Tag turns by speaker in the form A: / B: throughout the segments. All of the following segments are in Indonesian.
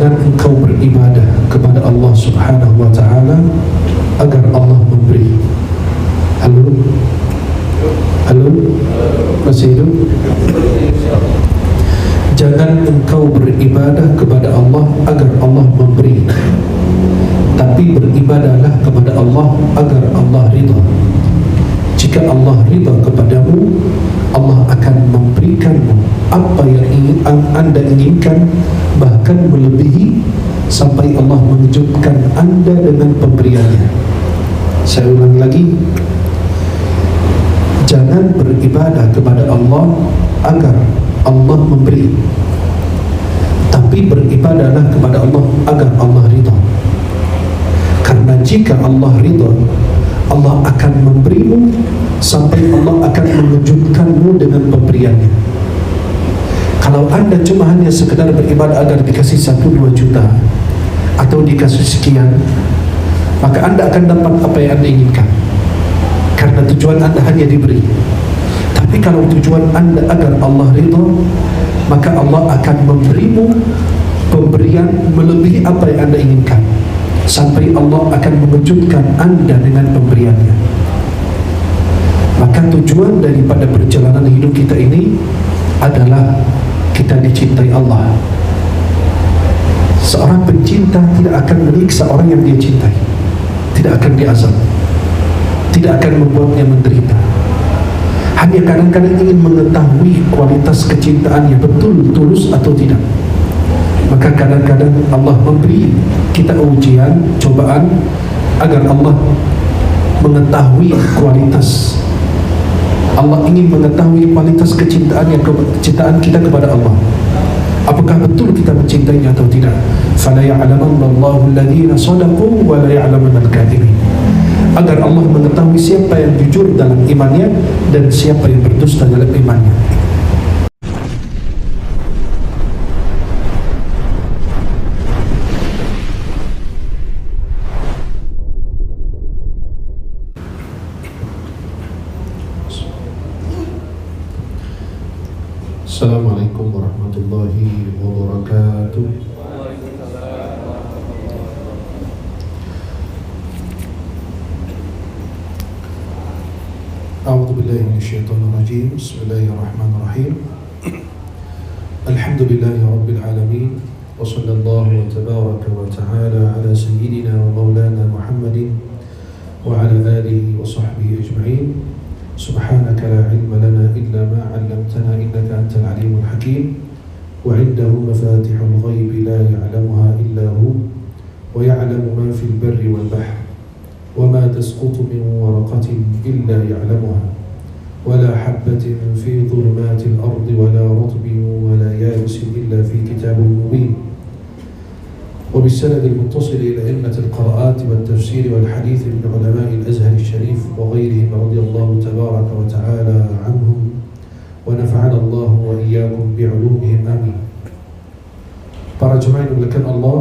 A: Jangan engkau beribadah kepada Allah Subhanahu wa ta'ala agar Allah memberi. Halo? Halo? Masih hidup? Jangan engkau beribadah kepada Allah agar Allah memberi, tapi beribadahlah kepada Allah agar Allah ridha. Jika Allah ridha kepadamu, Allah akan memberikanmu apa yang anda inginkan, bahkan melebihi, sampai Allah mengejutkan anda dengan pemberiannya. Saya ulang lagi, jangan beribadah kepada Allah agar Allah memberi, tapi beribadahlah kepada Allah agar Allah ridha. Karena jika Allah ridha, Allah akan memberimu sampai Allah akan mengejutkanmu dengan pemberiannya. Kalau anda cuma hanya sekedar beribadah agar dikasih 1-2 juta atau dikasih sekian, maka anda akan dapat apa yang anda inginkan, karena tujuan anda hanya diberi. Tapi kalau tujuan anda agar Allah ridha, maka Allah akan memberimu pemberian melebihi apa yang anda inginkan, sampai Allah akan mengejutkan anda dengan pemberiannya. Maka tujuan daripada perjalanan hidup kita ini adalah kita dicintai Allah. Seorang pencinta tidak akan menyiksa orang yang dia cintai, tidak akan diazab, tidak akan membuatnya menderita. Hanya kadang-kadang ingin mengetahui kualitas kecintaannya betul tulus atau tidak. Maka kadang-kadang Allah memberi kita ujian, cobaan, agar Allah mengetahui kualitas. Allah ingin mengetahui kualitas kecintaan kita kepada Allah. Apakah betul kita mencintainya atau tidak? Fala ya'lamanna Allahu alladhina sadaqu wa la ya'lamanna al-kadhibin. Agar Allah mengetahui siapa yang jujur dalam imannya dan siapa yang berdusta dalam imannya. Assalamualaikum warahmatullahi wabarakatuh. A'udzu billahi minasyaitonir rajim. Bismillahirrahmanirrahim. Alhamdulillahi rabbil alamin. Wa sallallahu wa tabaraka wa ta'ala ala sayyidina wa maulana Muhammadin wa ala alihi wa sahbihi ajma'in. Subhanaka la ilma lana illa ma 'allamtana innaka antal alimul hakim. Wa 'indahu mafatihul ghaibi la ya'lamuha illa hu wa ya'lamu ma fil barri wal bahri wa ma tasqutu min waraqatin illa ya'lamuha wa la habatin fi dhulumatil ardi wa la ratbin wa la yabisin illa fi kitabin mubin. وبالسند المتصل إلى أئمة القراءات والتفسير والحديث من علماء الأزهر الشريف وغيرهم رضي الله تبارك وتعالى عنهم ونفعنا الله وإياكم بعلومهم آمين. Para jemaah yang dimuliakan Allah,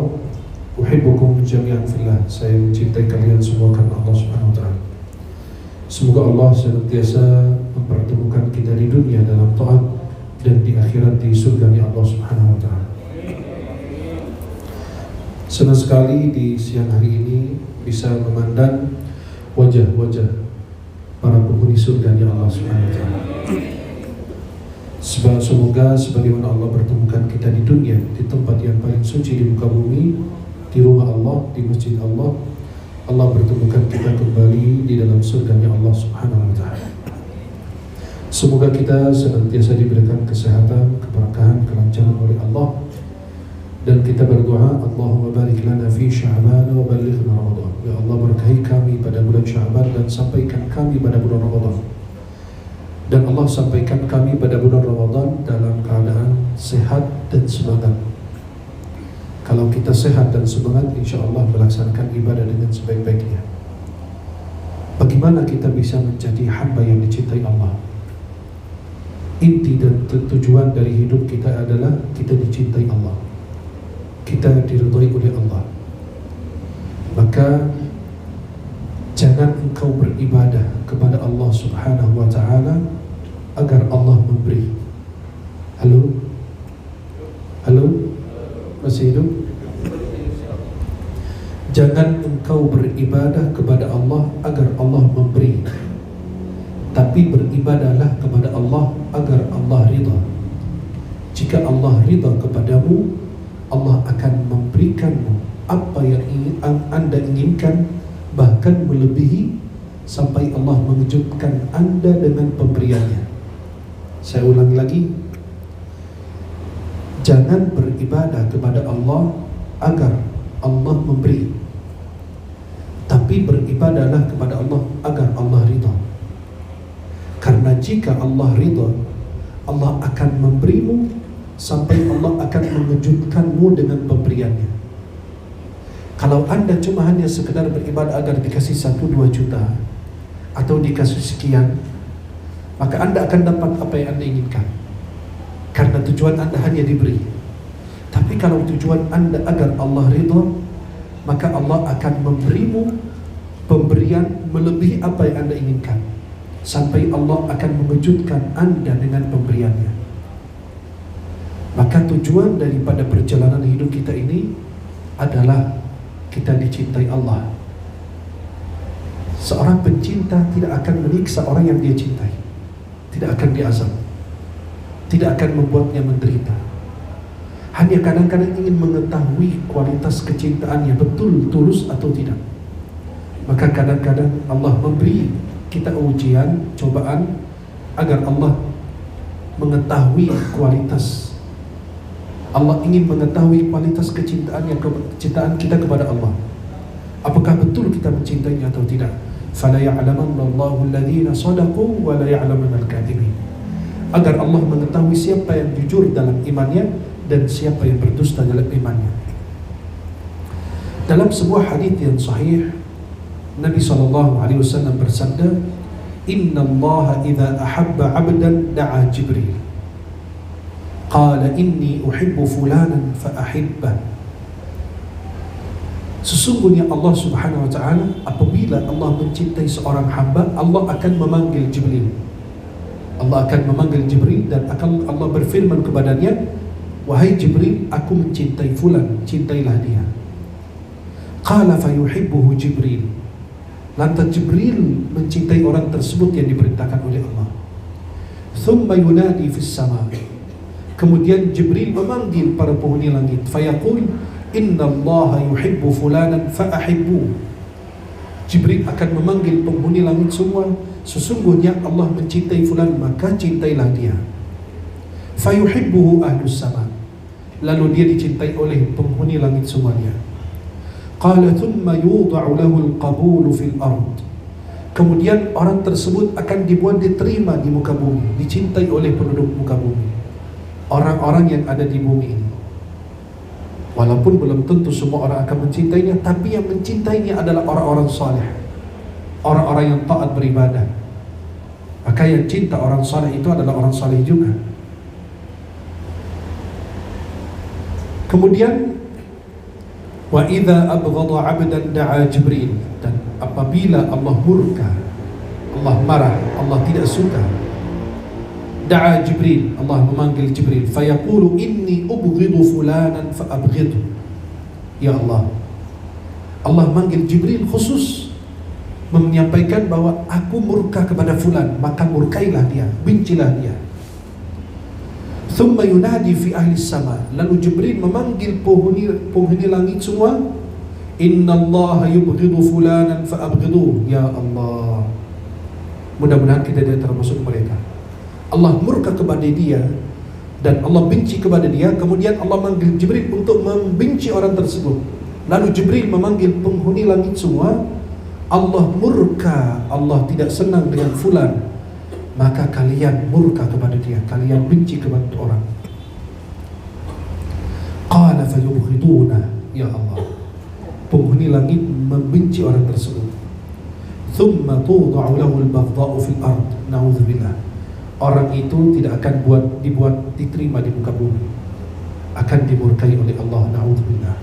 A: uhibbukum jami'an fillah. Saya mencintai kalian semua karena Allah Subhanahu wa taala. Semoga Allah senantiasa mempertemukan kita di dunia dalam taat dan di akhirat di surga-Nya Allah Subhanahu wa taala. Senang sekali di siang hari ini bisa memandang wajah-wajah para penghuni surga-Nya Allah Subhanahu wa taala. Semoga sebagaimana Allah pertemukan kita di dunia, di tempat yang paling suci di muka bumi, di rumah Allah, di masjid Allah, Allah pertemukan kita kembali di dalam surga-Nya Allah Subhanahu wa taala. Semoga kita senantiasa diberikan kesehatan, keberkahan, kelancaran oleh Allah. Dan kita berdoa, Allahumma barik lana fi Sya'ban wa ballighna Ramadan. Ya Allah, berkahi kami pada bulan Sya'ban dan sampaikan kami pada bulan Ramadan. Dan Allah sampaikan kami pada bulan Ramadan dalam keadaan sehat dan semangat. Kalau kita sehat dan semangat, insya Allah melaksanakan ibadah dengan sebaik-baiknya. Bagaimana kita bisa menjadi hamba yang dicintai Allah? Inti dan tujuan dari hidup kita adalah kita dicintai Allah, kita diridhai oleh Allah. Maka jangan engkau beribadah kepada Allah Subhanahu wa ta'ala agar Allah memberi. Halo? Halo? Masih hidup? Jangan engkau beribadah kepada Allah agar Allah memberi, tapi beribadahlah kepada Allah agar Allah ridha. Jika Allah ridha kepadamu, Allah akan memberikanmu apa yang anda inginkan, bahkan melebihi, sampai Allah mengejutkan anda dengan pemberiannya. Saya ulangi lagi, jangan beribadah kepada Allah agar Allah memberi, tapi beribadahlah kepada Allah agar Allah ridha. Karena jika Allah ridha, Allah akan memberimu sampai Allah akan mengejutkanmu dengan pemberiannya. Kalau anda cuma hanya sekedar beribadah agar dikasih 1-2 juta atau dikasih sekian, maka anda akan dapat apa yang anda inginkan, karena tujuan anda hanya diberi. Tapi kalau tujuan anda agar Allah ridha, maka Allah akan memberimu pemberian melebihi apa yang anda inginkan, sampai Allah akan mengejutkan anda dengan pemberiannya. Maka tujuan daripada perjalanan hidup kita ini adalah kita dicintai Allah. Seorang pencinta tidak akan menyiksa orang yang dia cintai, tidak akan diazab, tidak akan membuatnya menderita. Hanya kadang-kadang ingin mengetahui kualitas kecintaannya betul tulus atau tidak. Maka kadang-kadang Allah memberi kita ujian, cobaan, agar Allah mengetahui kualitas. Allah ingin mengetahui kualitas kecintaan kita kepada Allah. Apakah betul kita mencintainya atau tidak? Fala ya'lamanna Allahu alladhina shadaqu wa la ya'lamanna al-kadhibin. Agar Allah mengetahui siapa yang jujur dalam imannya dan siapa yang berdusta dalam imannya. Dalam sebuah hadis yang sahih, Nabi SAW bersabda, Inna Allah idha ahabba abdan da'a Jibril qala inni uhibbu fulanan fa ahibbah. Sesungguhnya Allah Subhanahu wa ta'ala, apabila Allah mencintai seorang hamba, Allah akan memanggil Jibril. Allah akan memanggil Jibril dan akan Allah berfirman kepadanya, wahai Jibril, aku mencintai fulan, cintailah dia. Qala fayuhibbuhu Jibril. Lantas Jibril mencintai orang tersebut yang diperintahkan oleh Allah. Thumma yunadi fis sama. Kemudian Jibril memanggil para penghuni langit. Fayaqul, Inna Allah yuhibbu fulanan fa'ahibbu. Jibril akan memanggil penghuni langit semua. Sesungguhnya Allah mencintai fulan, maka cintailah dia. Fayuhibbuhu ahlus sama. Lalu dia dicintai oleh penghuni langit semuanya. Qala thumma yudha'u lahu al-qabulu fil ard. Kemudian orang tersebut akan dibuat diterima di muka bumi, dicintai oleh penduduk muka bumi, orang-orang yang ada di bumi ini. Walaupun belum tentu semua orang akan mencintainya, tapi yang mencintainya adalah orang-orang saleh, orang-orang yang taat beribadah. Maka yang cinta orang saleh itu adalah orang saleh juga. Kemudian wa idza abghadha 'abdan da'a Jibril. Dan apabila Allah murka, Allah marah, Allah tidak suka, da'a Jibril, Allah memanggil Jibril. Fayaqulu inni ubghidu fulanan fa abghidhu. Ya Allah, Allah manggil Jibril khusus menyampaikan bahwa aku murka kepada fulan, maka murkailah dia, bencilah dia. Thumma yunadi fi ahli sama. Lalu Jibril memanggil penghuni langit semua. Inna Allah yubghidu fulanan fa abghidhu. Ya Allah, mudah-mudahan kita tidak termasuk mereka. Allah murka kepada dia dan Allah benci kepada dia. Kemudian Allah manggil Jibril untuk membenci orang tersebut. Lalu Jibril memanggil penghuni langit semua. Allah murka, Allah tidak senang dengan fulan, maka kalian murka kepada dia, kalian benci kepada orang. Qala fayubghiduna. Ya Allah, penghuni langit membenci orang tersebut. Thumma tudha'u lahu al-baghdha'u fil ard. Na'udzubillah. Orang itu tidak akan dibuat diterima di muka bumi, akan dimurkai oleh Allah. Na'udzubillah.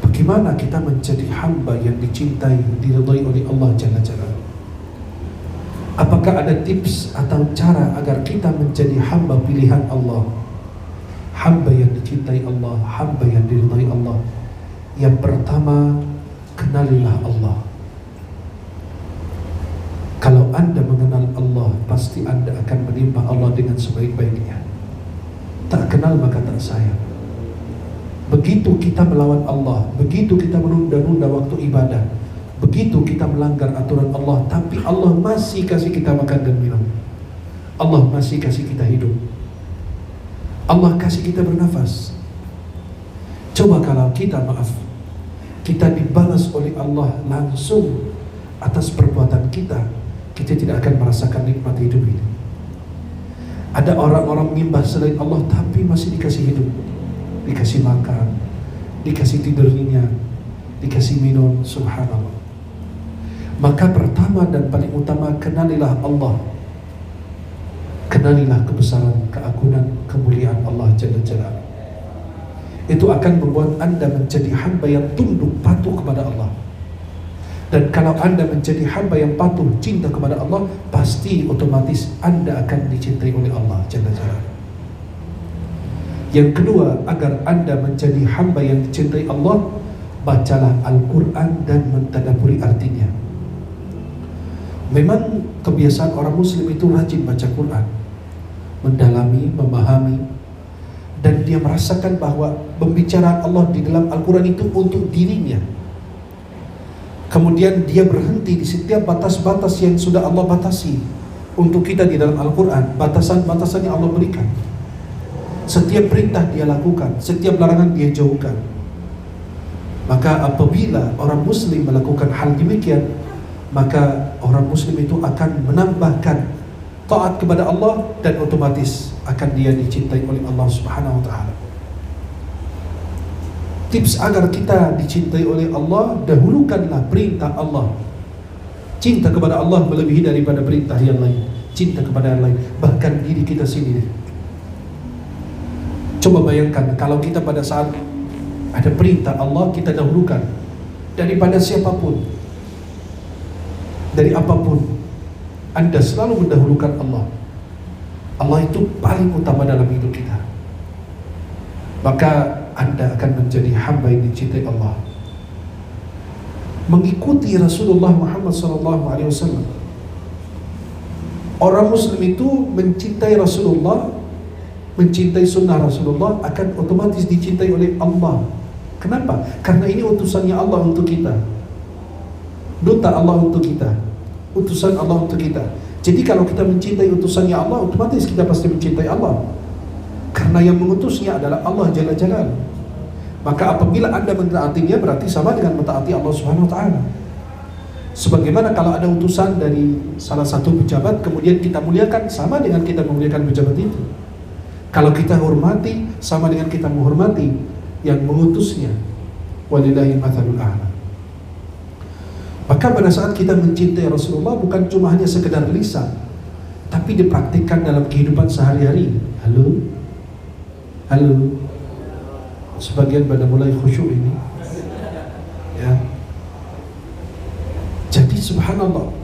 A: Bagaimana kita menjadi hamba yang dicintai, diridhai oleh Allah Jalla Jalaluhu? Apakah ada tips atau cara agar kita menjadi hamba pilihan Allah, hamba yang dicintai Allah, hamba yang diridhai Allah, Yang pertama, kenalilah Allah. Kalau Anda mengenal Allah, pasti Anda akan menimba Allah dengan sebaik-baiknya. Tak kenal maka tak sayang. Begitu kita melawan Allah, begitu kita menunda-nunda waktu ibadah, begitu kita melanggar aturan Allah, tapi Allah masih kasih kita makan dan minum, Allah masih kasih kita hidup, Allah kasih kita bernafas. Coba kalau kita kita dibalas oleh Allah langsung atas perbuatan kita, kita tidak akan merasakan nikmat hidup ini. Ada orang-orang menyembah selain Allah tapi masih dikasih hidup, dikasih makan, dikasih tidur nyenyak, dikasih minum, subhanallah. Maka pertama dan paling utama, kenalilah Allah. Kenalilah kebesaran, keagungan, kemuliaan Allah Jalla Jalaluhu. Itu akan membuat Anda menjadi hamba yang tunduk patuh kepada Allah. Dan kalau Anda menjadi hamba yang patuh, cinta kepada Allah, pasti otomatis Anda akan dicintai oleh Allah Jalla Jalaluhu. Yang kedua, agar Anda menjadi hamba yang dicintai Allah, bacalah Al-Quran dan mentadabburi artinya. Memang kebiasaan orang Muslim itu rajin baca Quran, mendalami, memahami, dan dia merasakan bahwa pembicaraan Allah di dalam Al-Quran itu untuk dirinya. Kemudian dia berhenti di setiap batas-batas yang sudah Allah batasi untuk kita di dalam Al-Quran, batasan-batasan yang Allah berikan. Setiap perintah dia lakukan, setiap larangan dia jauhkan. Maka apabila orang Muslim melakukan hal demikian, maka orang Muslim itu akan menambahkan taat kepada Allah, dan otomatis akan dia dicintai oleh Allah Subhanahu wa ta'ala. Tips agar kita dicintai oleh Allah, dahulukanlah perintah Allah. Cinta kepada Allah melebihi daripada perintah yang lain, cinta kepada yang lain, bahkan diri kita sendiri. Coba bayangkan kalau kita pada saat ada perintah Allah, kita dahulukan daripada siapapun, dari apapun. Anda selalu mendahulukan Allah. Allah itu paling utama dalam hidup kita. Maka Anda akan menjadi hamba yang dicintai Allah. Mengikuti Rasulullah Muhammad SAW. Orang Muslim itu mencintai Rasulullah, mencintai sunnah Rasulullah, akan otomatis dicintai oleh Allah. Kenapa? Karena ini utusannya Allah untuk kita, duta Allah untuk kita, utusan Allah untuk kita. Jadi kalau kita mencintai utusannya Allah, otomatis kita pasti mencintai Allah, karena yang mengutusnya adalah Allah Jalla Jalaluhu. Maka apabila Anda mentaatinya, berarti sama dengan mentaati Allah Subhanahu wa ta'ala. Sebagaimana kalau ada utusan dari salah satu pejabat, kemudian kita muliakan, sama dengan kita memuliakan pejabat itu. Kalau kita hormati, sama dengan kita menghormati yang mengutusnya. Walillahi mathalul a'la. Maka pada saat kita mencintai Rasulullah, bukan cuma hanya sekedar lisan, tapi dipraktikkan dalam kehidupan sehari-hari. Halo? Halo? Sebagian pada mulai khusyuk ini. Ya. Jadi subhanallah,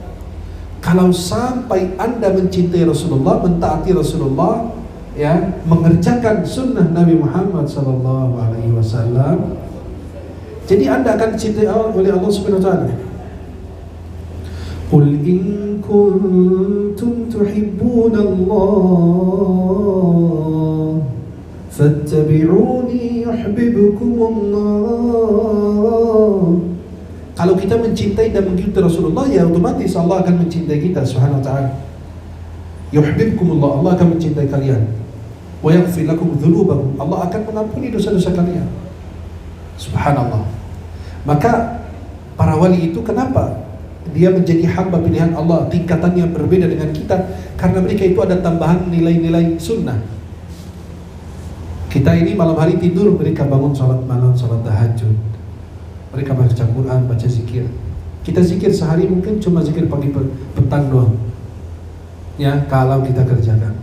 A: kalau sampai Anda mencintai Rasulullah, mentaati Rasulullah, ya, mengerjakan sunnah Nabi Muhammad SAW, jadi Anda akan dicintai oleh Allah Subhanahu wa ta'ala. Qul in kuntum tuhibbuna Allah fattabi'uni yuhibbukum Allah. Kalau kita mencintai dan mengikuti Rasulullah, ya otomatis Allah akan mencintai kita Subhanahu wa ta'ala. Yuhibbukum Allah, Allah akan mencintai kalian. Wa yaghfir lakum dzunubakum, Allah akan mengampuni dosa-dosa kalian. Subhanallah. Maka para wali itu kenapa dia menjadi hamba pilihan Allah, tingkatannya berbeda dengan kita? Karena mereka itu ada tambahan nilai-nilai sunnah. Kita ini malam hari tidur, mereka bangun salat malam, salat tahajud, mereka baca Quran, baca zikir. Kita zikir sehari mungkin cuma zikir pagi petang doang, ya, kalau kita kerjakan.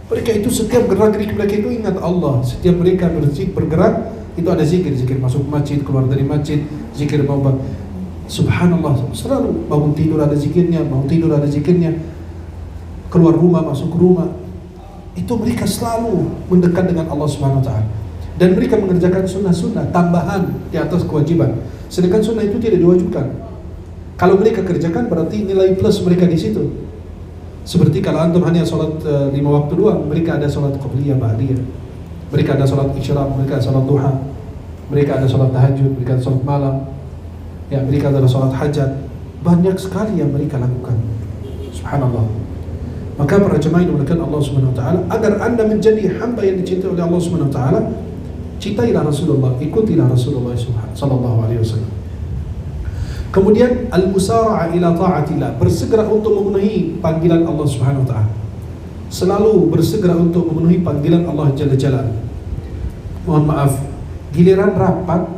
A: Mereka itu setiap gerak-gerik mereka itu ingat Allah. Setiap mereka bergerak itu ada zikir, zikir masuk masjid, keluar dari masjid, zikir mau subhanallah, selalu bangun tidur ada zikirnya, mau tidur ada zikirnya, keluar rumah, masuk rumah. Itu mereka selalu mendekat dengan Allah Subhanahu wa ta'ala. dan mereka mengerjakan sunnah-sunnah tambahan di atas kewajiban, sedangkan sunnah itu tidak diwajibkan. Kalau mereka kerjakan berarti nilai plus mereka di situ. Seperti kalau antum hanya sholat 5 waktu doang, mereka ada sholat qabliyah, ba'diyah, mereka ada sholat isyraq, mereka ada sholat duha, mereka ada sholat tahajud, mereka ada sholat malam, ya, mereka ada sholat hajat. Banyak sekali yang mereka lakukan. Subhanallah. Maka para jemaah yang dimuliakan Allah Subhanahu wa taala, agar Anda menjadi hamba yang dicintai oleh Allah Subhanahu wa taala, cintailah Rasulullah, ikutilah Rasulullah sallallahu alaihi wasallam. Kemudian al-musara'a ila ta'atillah, bersegera untuk memenuhi panggilan Allah Subhanahu wa taala. Selalu bersegera untuk memenuhi panggilan Allah Jalla Jalaluhu. Mohon maaf, giliran rapat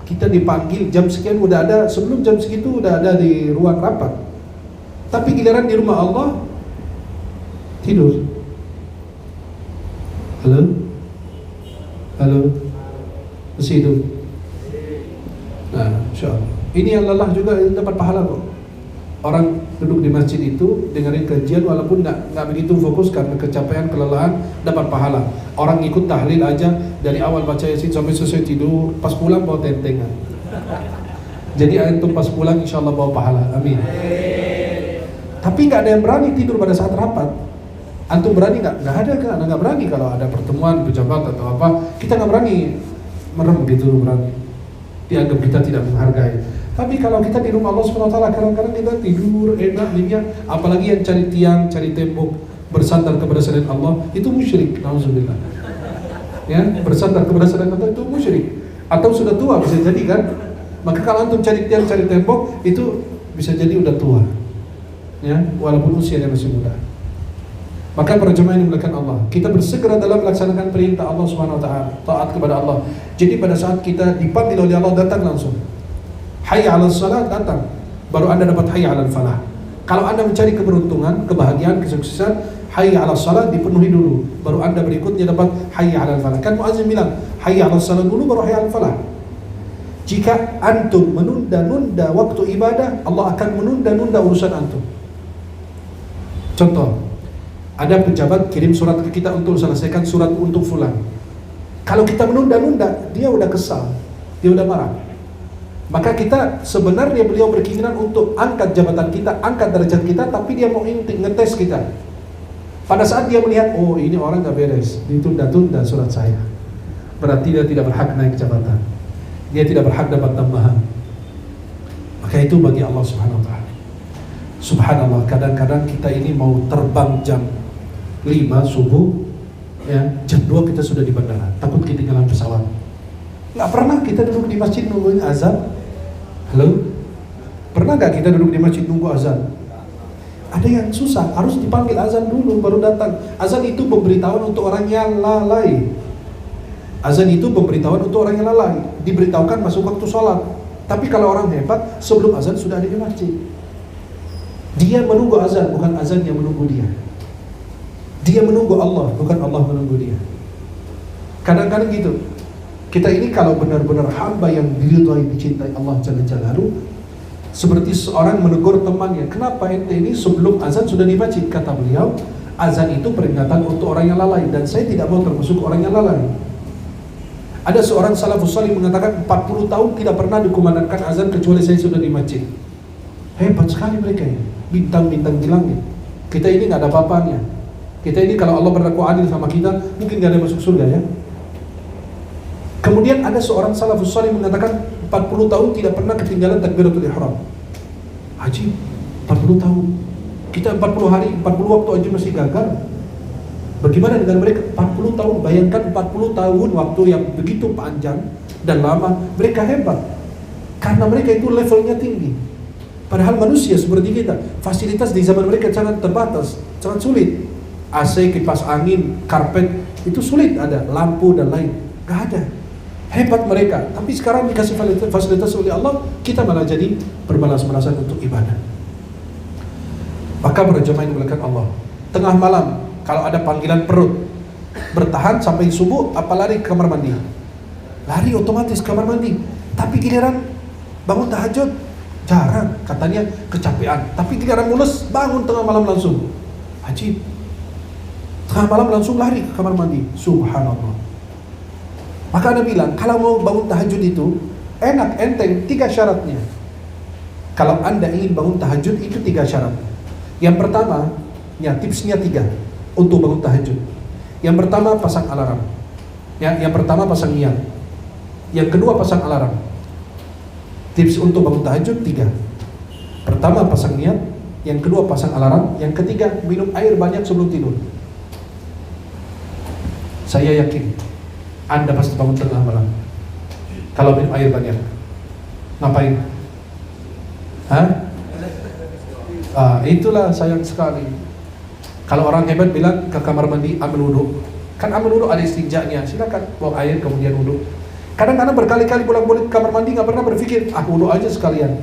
A: kita dipanggil jam sekian udah ada, sebelum jam segitu udah ada di ruang rapat. Tapi giliran di rumah Allah tidur. Halo? Halo? Masih hidup? Nah, insyaallah. Ini yang lelah juga dapat pahala kok. Orang duduk di masjid itu dengerin kajian walaupun nggak begitu fokus karena kecapean, kelelahan, dapat pahala. Orang ikut tahlil aja dari awal baca Yasin sampai selesai tidur, pas pulang bawa tentengan. Jadi antum pas pulang insyaallah bawa pahala. Amin. Tapi nggak ada yang berani tidur pada saat rapat. Antum berani nggak? Nggak ada kan? Nggak berani kalau ada pertemuan pejabat atau apa. Kita nggak berani merem gitu, berani. Dianggap kita tidak menghargai. Tapi kalau kita di rumah Allah SWT, kadang-kadang kita tidur enak, nyenyak. Apalagi yang cari tiang, cari tembok, bersandar kepada selain Allah, itu musyrik. Nauzubillah. Ya, bersandar kepada selain Allah itu musyrik. Atau sudah tua bisa jadi kan? Maka kalau antum cari tiang, cari tembok, itu bisa jadi udah tua. Ya, walaupun usianya masih muda. Maka para jemaah yang dimuliakan Allah, kita bersegera dalam melaksanakan perintah Allah Subhanahu wa taala, taat kepada Allah. Jadi pada saat kita dipanggil oleh Allah, datang langsung. Hayya 'alas salat, datang. Baru Anda dapat hayya 'alal falah. Kalau Anda mencari keberuntungan, kebahagiaan, kesuksesan, hayya 'alas salat dipenuhi dulu. Baru Anda berikutnya dapat hayya 'alal falah. Kan muazzin bilang, hayya 'alas salat dulu baru hayya 'alal falah. Jika antum menunda-nunda waktu ibadah, Allah akan menunda-nunda urusan antum. Contoh, ada pejabat kirim surat ke kita untuk selesaikan surat untuk fulan. Kalau kita menunda-nunda, dia udah kesal, dia udah marah. Maka kita sebenarnya beliau berkeinginan untuk angkat jabatan kita, angkat derajat kita, tapi dia mau ngetes kita. Pada saat dia melihat, oh ini orang gak beres, ditunda-tunda surat saya, berarti dia tidak berhak naik jabatan, dia tidak berhak dapat tambahan. Maka itu bagi Allah Subhanahu wa taala. Subhanallah, kadang-kadang kita ini mau terbang jam 5 subuh, ya, jam 2 kita sudah di bandara, takut ketinggalan pesawat. Nggak pernah kita duduk di masjid nungguin azan. Halo? Pernah nggak kita duduk di masjid nunggu azan? Ada yang susah, harus dipanggil azan dulu baru datang. Azan itu pemberitahuan untuk orang yang lalai. Azan itu pemberitahuan untuk orang yang lalai, diberitahukan masuk waktu sholat. Tapi kalau orang hebat, sebelum azan sudah ada di masjid. Dia menunggu azan, bukan azan yang menunggu dia. Dia menunggu Allah, bukan Allah menunggu dia. Kadang-kadang gitu. Kita ini kalau benar-benar hamba yang diridhai, dicintai Allah Jalla Jalaluhu, seperti seorang menegur temannya, kenapa ente ini sebelum azan sudah di masjid? Kata beliau, azan itu peringatan untuk orang yang lalai, dan saya tidak mau termasuk orang yang lalai. Ada seorang salafus salih mengatakan 40 tahun tidak pernah dikumandangkan azan kecuali saya sudah di masjid. Hebat sekali mereka ini, bintang-bintang di langit. Kita ini nggak ada apa-apanya. Kita ini kalau Allah berlaku adil sama kita, mungkin nggak ada masuk surga ya. Kemudian ada seorang salafus salih mengatakan 40 tahun tidak pernah ketinggalan takbiratul ihram. Haji 40 tahun. Kita 40 hari, 40 waktu aja masih gagal. Bagaimana dengan mereka 40 tahun? Bayangkan 40 tahun waktu yang begitu panjang dan lama. Mereka hebat karena mereka itu levelnya tinggi. Padahal manusia seperti kita, fasilitas di zaman mereka sangat terbatas, sangat sulit. AC, kipas angin, karpet itu sulit ada, lampu dan lain, gak ada. Hebat mereka, tapi sekarang dikasih fasilitas oleh Allah, kita malah jadi bermalas-malasan untuk ibadah. Maka berjamaah yang dimuliakan Allah, tengah malam kalau ada panggilan perut, bertahan sampai subuh, apa lari ke kamar mandi? Lari otomatis ke kamar mandi. Tapi giliran bangun tahajud, jarang, katanya kecapean. Tapi giliran mulus, bangun tengah malam langsung. Ajib. Tengah malam langsung lari ke kamar mandi. Subhanallah. Maka Anda bilang, kalau mau bangun tahajud itu enak, enteng, 3 syaratnya. Kalau Anda ingin bangun tahajud itu 3 syarat. Yang pertama, ya tipsnya 3 untuk bangun tahajud. Yang pertama pasang alarm. Yang pertama pasang niat. Yang kedua pasang alarm. Tips untuk bangun tahajud 3. Pertama pasang niat, yang kedua pasang alarm, yang ketiga minum air banyak sebelum tidur. Saya yakin Anda pasti bangun tengah malam kalau minum air banyak. Ngapain? Itulah sayang sekali. Kalau orang hebat bilang ke kamar mandi ambil wudhu. Kan ambil wudhu ada istinjanya, silakan buang air kemudian wudhu. Kadang-kadang berkali-kali bolak-balik ke kamar mandi nggak pernah berpikir, wudhu aja sekalian.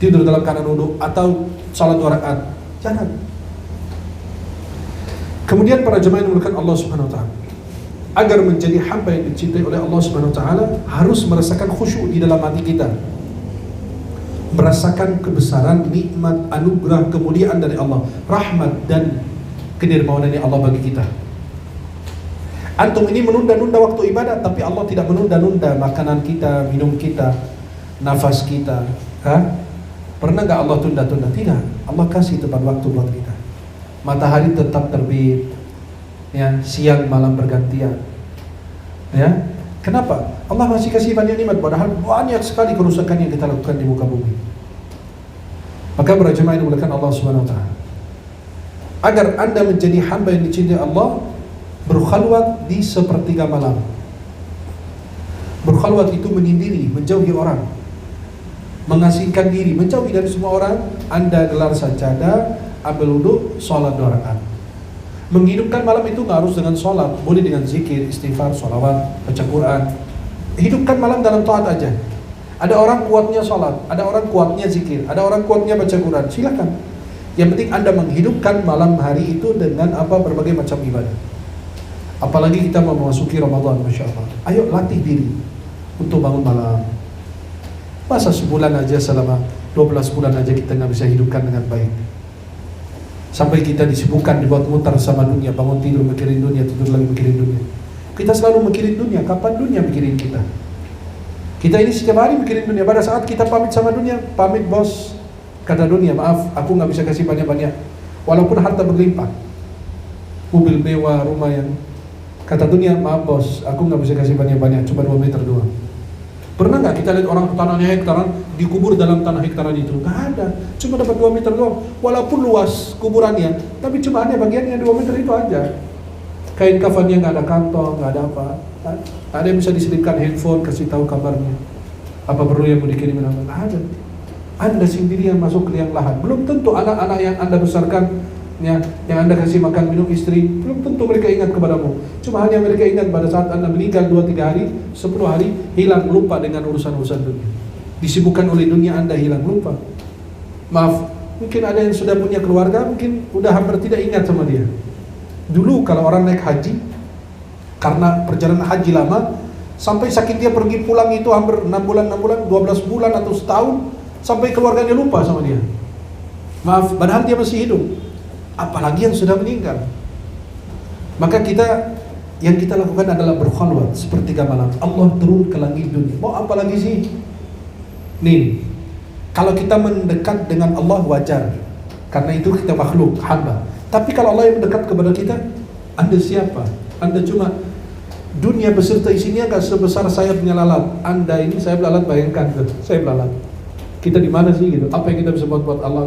A: Tidur dalam keadaan wudhu atau salat 2 rakaat. Jangan. Kemudian para jemaah yang dimuliakan Allah Subhanahu wa taala, agar menjadi hamba yang dicintai oleh Allah Subhanahu wa taala harus merasakan khusyuk di dalam hati kita. Merasakan kebesaran nikmat, anugerah, kemuliaan dari Allah, rahmat dan kedermawanan dari Allah bagi kita. Antum ini menunda-nunda waktu ibadah, tapi Allah tidak menunda-nunda makanan kita, minum kita, nafas kita. Pernah nggak Allah tunda-tunda? Tidak. Allah kasih tepat waktu buat kita. Matahari tetap terbit, ya, siang malam bergantian. Ya, kenapa? Allah masih kasih banyak nikmat, padahal banyak sekali kerusakan yang kita lakukan di muka bumi. Maka para jemaah yang dimuliakan Allah Subhanahu wa taala, agar Anda menjadi hamba yang dicintai Allah, berkhalwat di sepertiga malam. Berkhalwat itu menyendiri, menjauhi orang, mengasingkan diri, menjauhi dari semua orang. Anda gelar sajadah, ambil wudhu, sholat 2 rakaat. Menghidupkan malam itu nggak harus dengan sholat, boleh dengan zikir, istighfar, sholawat, baca Quran. Hidupkan malam dalam taat aja. Ada orang kuatnya sholat, ada orang kuatnya zikir, ada orang kuatnya baca Quran, silakan. Yang penting Anda menghidupkan malam hari itu dengan berbagai macam ibadah. Apalagi kita mau memasuki Ramadan, Masya Allah. Ayo latih diri untuk bangun malam. Masa sebulan aja, selama 12 bulan aja kita nggak bisa hidupkan dengan baik. Sampai kita disibukkan, dibuat mutar sama dunia, bangun tidur mikirin dunia, tidur lagi mikirin dunia. Kita selalu mikirin dunia, kapan dunia mikirin kita? Kita ini setiap hari mikirin dunia. Pada saat kita pamit sama dunia, pamit bos, kata dunia, maaf, aku nggak bisa kasih banyak-banyak, walaupun harta berlimpah, mobil mewah, rumah yang, kata dunia, maaf bos, aku nggak bisa kasih banyak-banyak, cuma 2 meter doang. Pernah nggak kita lihat orang tanahnya hektaran dikubur dalam tanah hektaran itu? Nggak ada, cuma dapat 2 meter doang. Walaupun luas kuburannya, tapi cuma hanya bagiannya 2 meter itu aja. Kain kafannya nggak ada kantong, nggak ada apa. Ada yang bisa diselipkan handphone, kasih tahu kabarnya. Apa perlu yang mau dikirimin? Nggak ada. Anda sendiri yang masuk ke liang lahat. Belum tentu anak-anak yang Anda besarkan, yang Anda kasih makan minum istri, belum tentu mereka ingat kepadamu. Cuma hanya mereka ingat pada saat Anda meninggal 2-3 hari, 10 hari, hilang lupa dengan urusan-urusan dunia. Disibukkan oleh dunia, Anda hilang lupa. Maaf, mungkin ada yang sudah punya keluarga, mungkin udah hampir tidak ingat sama dia. Dulu kalau orang naik haji, karena perjalanan haji lama, sampai sakit dia pergi pulang itu hampir 6 bulan, 12 bulan atau setahun, sampai keluarganya lupa sama dia. Maaf, padahal dia masih hidup. Apalagi yang sudah meninggal. Maka yang kita lakukan adalah berkhalwat sepertiga malam. Allah turun ke langit dunia. Mau apa lagi sih? Nih, kalau kita mendekat dengan Allah wajar, karena itu kita makhluk, hamba. Tapi kalau Allah yang mendekat kepada kita, Anda siapa? Anda cuma dunia beserta isinya gak sebesar sayapnya lalat. Anda ini sayap lalat, bayangkan tuh, sayap lalat. Kita di mana sih gitu? Apa yang kita bisa buat Allah?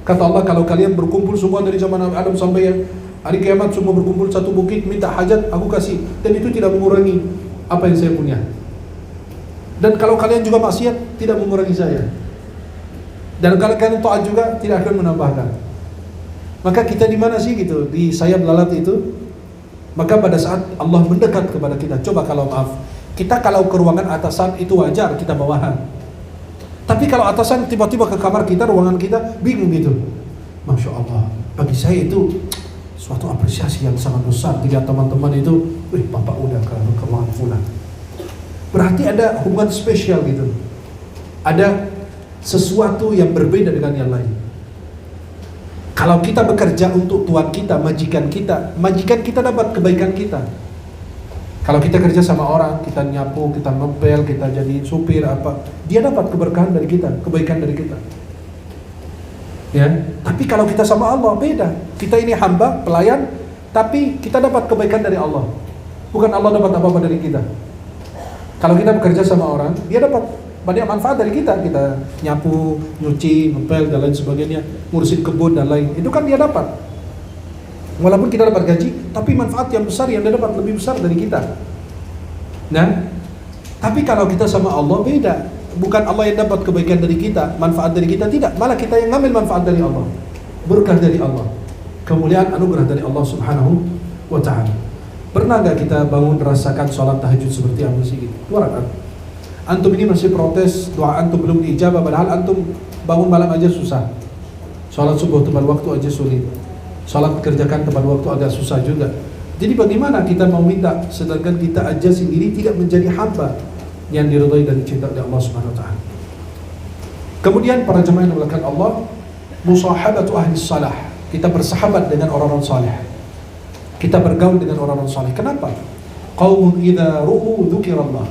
A: Kata Allah, kalau kalian berkumpul semua dari zaman Nabi Adam sampai yang hari kiamat, semua berkumpul satu bukit, minta hajat, aku kasih. Dan itu tidak mengurangi apa yang saya punya. Dan kalau kalian juga maksiat, tidak mengurangi saya. Dan kalau kalian taat juga, tidak akan menambahkan. Maka kita di mana sih gitu? Di sayap lalat itu. Maka pada saat Allah mendekat kepada kita, coba kalau maaf, kita kalau ke ruangan atasan itu wajar, kita bawahan. Tapi kalau atasan tiba-tiba ke kamar kita, ruangan kita, bingung gitu. Masya Allah, bagi saya itu suatu apresiasi yang sangat besar. Tidak teman-teman itu, bapak udah ke ruangan fulan. Berarti ada hubungan spesial gitu. Ada sesuatu yang berbeda dengan yang lain. Kalau kita bekerja untuk Tuhan kita, majikan kita dapat kebaikan kita. Kalau kita kerja sama orang, kita nyapu, kita ngepel, kita jadi supir apa, dia dapat keberkahan dari kita, kebaikan dari kita. Ya, tapi kalau kita sama Allah beda. Kita ini hamba, pelayan, tapi kita dapat kebaikan dari Allah. Bukan Allah dapat apa-apa dari kita. Kalau kita bekerja sama orang, dia dapat banyak manfaat dari kita. Kita nyapu, nyuci, ngepel dan lain sebagainya, ngurusin kebun dan lain. Itu kan dia dapat. Walaupun kita dapat gaji, tapi manfaat yang besar yang dia dapat lebih besar dari kita. Nah, tapi kalau kita sama Allah beda. Bukan Allah yang dapat kebaikan dari kita, manfaat dari kita, tidak. Malah kita yang ngambil manfaat dari Allah, berkah dari Allah, kemuliaan anugerah dari Allah Subhanahu wa ta'ala. Pernah gak kita bangun rasakan sholat tahajud seperti apa sih gitu? 2 rakaat. Antum ini masih protes, doa antum belum diijabah, padahal antum bangun malam aja susah. Sholat subuh tepat waktu aja sulit. Sholat kerjakan tepat waktu agak susah juga. Jadi bagaimana kita mau minta sedangkan kita aja sendiri tidak menjadi hamba yang diridhai dan dicintai oleh Allah Subhanahu wa taala. Kemudian para jemaah yang dimuliakan Allah, musahabatu ahli salah. Kita bersahabat dengan orang-orang saleh. Kita bergaul dengan orang-orang saleh. Kenapa? Qaumun idza ru'u dzukirallah.